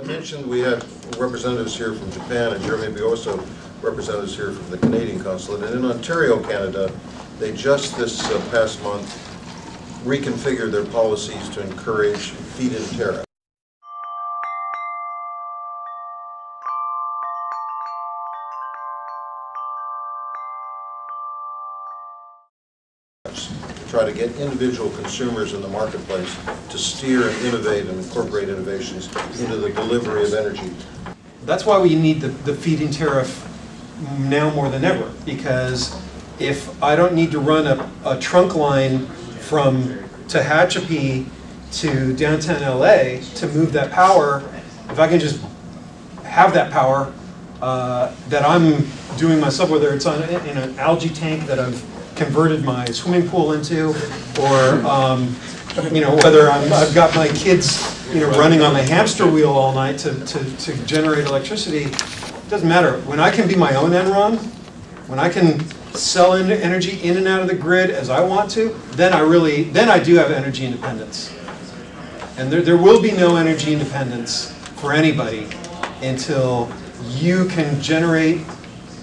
mentioned we had representatives here from Japan, and there may be also representatives here from the Canadian consulate. And in Ontario, Canada, they just this past month reconfigured their policies to encourage feed-in tariff. Try to get individual consumers in the marketplace to steer and innovate and incorporate innovations into the delivery of energy. That's why we need the feed-in tariff now more than ever, because if I don't need to run a trunk line from Tehachapi to downtown LA to move that power, if I can just have that power that I'm doing myself, whether it's in an algae tank that I've converted my swimming pool into, or whether I've got my kids running on the hamster wheel all night to generate electricity. It doesn't matter. When I can be my own Enron, when I can sell energy in and out of the grid as I want to, then I do have energy independence. And there will be no energy independence for anybody until you can generate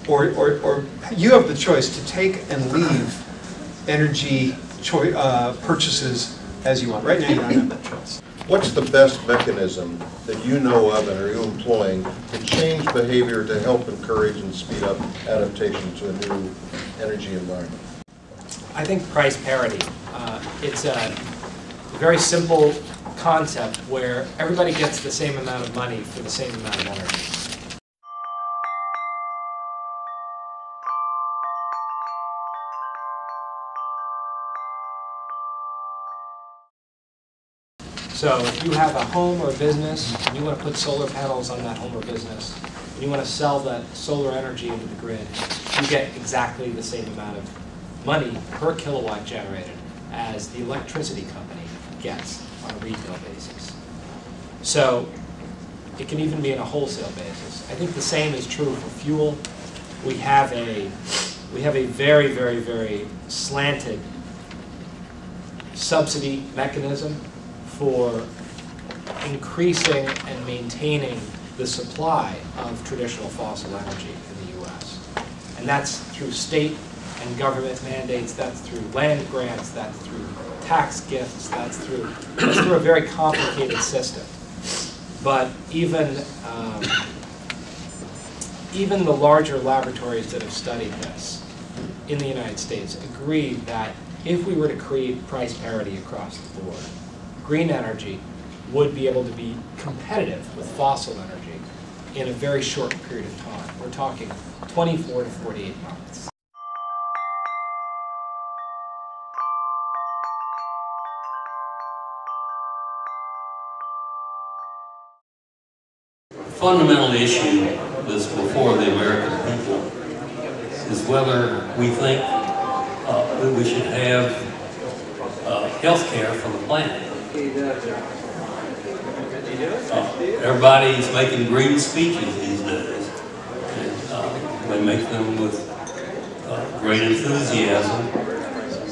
or you have the choice to take and leave energy purchases as you want. Right now you don't have that choice. What's the best mechanism that you know of and are you employing to change behavior to help encourage and speed up adaptation to a new energy environment? I think price parity. It's a very simple concept where everybody gets the same amount of money for the same amount of energy. So if you have a home or business and you want to put solar panels on that home or business, and you want to sell that solar energy into the grid, you get exactly the same amount of money per kilowatt generated as the electricity company gets on a retail basis. So it can even be on a wholesale basis. I think the same is true for fuel. We have a very, very, very slanted subsidy mechanism for increasing and maintaining the supply of traditional fossil energy in the U.S. And that's through state and government mandates, that's through land grants, that's through tax gifts, that's through a very complicated system. But even the larger laboratories that have studied this in the United States agree that if we were to create price parity across the board, green energy would be able to be competitive with fossil energy in a very short period of time. We're talking 24 to 48 months. The fundamental issue that's before the American people is whether we think that we should have health care for the planet. Everybody's making green speeches these days. And, they make them with great enthusiasm.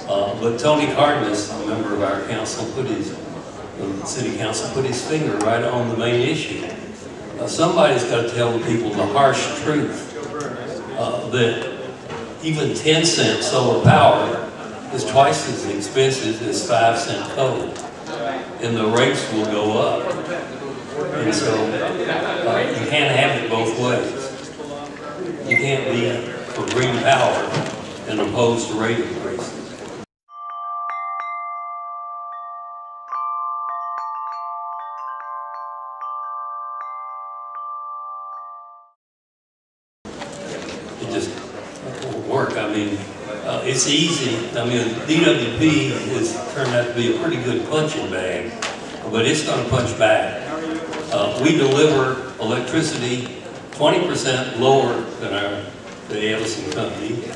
But Tony Cardenas, a member of our council, the city council, put his finger right on the main issue. Somebody's got to tell the people the harsh truth that even 10-cent solar power is twice as expensive as 5-cent coal, and the rates will go up. And so you can't have it both ways. You can't be for green power and opposed to rate increases. It just won't work. I mean, it's easy. I mean, DWP has turned out to be a pretty good punching bag, but it's going to punch back. We deliver electricity 20% lower than the Edison company.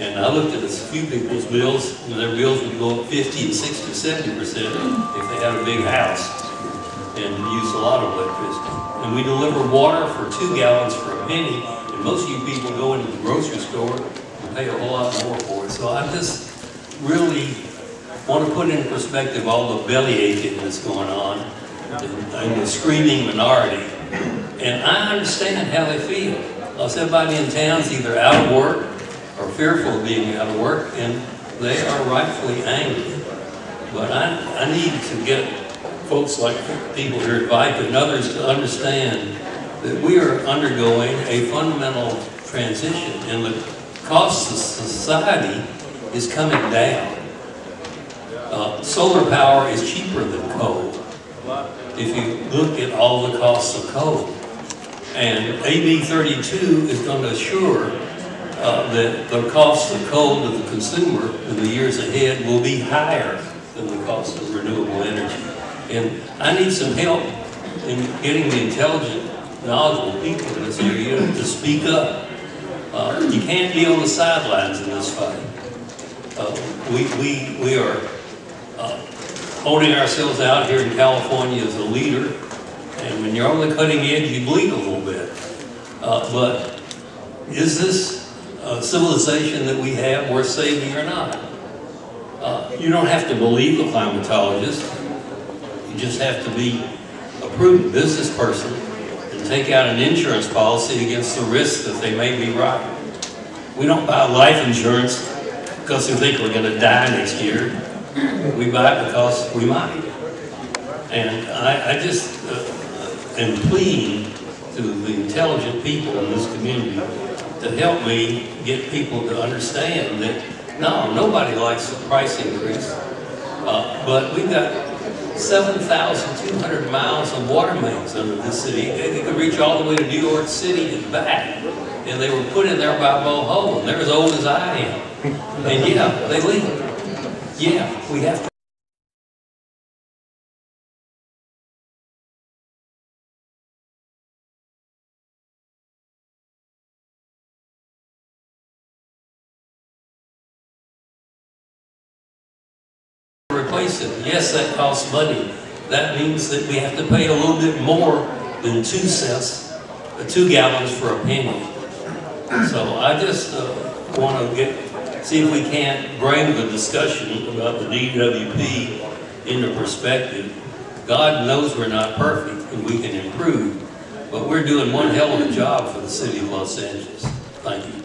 And I looked at a few people's bills, and their bills would go up 50 and 60, 70% if they had a big house and use a lot of electricity. And we deliver water for 2 gallons for a penny, and most of you people go into the grocery store and pay a whole lot more for it. So I just really want to put into perspective all the belly aching that's going on and the screaming minority. And I understand how they feel. Everybody in town's either out of work or fearful of being out of work, and they are rightfully angry. But I need to get folks like people here at VIPA and others to understand that we are undergoing a fundamental transition, and the cost of society is coming down. Solar power is cheaper than coal, if you look at all the costs of coal. And AB 32 is going to assure that the cost of coal to the consumer in the years ahead will be higher than the cost of renewable energy. And I need some help in getting the intelligent, knowledgeable people in this area to speak up. You can't be on the sidelines in this fight. We are holding ourselves out here in California as a leader, and when you're on the cutting edge, you bleed a little bit. But is this civilization that we have worth saving or not? You don't have to believe a climatologist. You just have to be a prudent business person and take out an insurance policy against the risk that they may be right. We don't buy life insurance because we think we're going to die next year. We buy it because we might. And I just am pleading to the intelligent people in this community to help me get people to understand that no, nobody likes the price increase. But we've got 7,200 miles of water mains under this city. They could reach all the way to New York City and back. And they were put in there by Moho, and they're as old as I am. And yeah, they leak. Yeah, we have to. Replace it. Yes, that costs money. That means that we have to pay a little bit more than 2 cents, 2 gallons for a penny. So I just want to see if we can't bring the discussion about the DWP into perspective. God knows we're not perfect and we can improve, but we're doing one hell of a job for the city of Los Angeles. Thank you.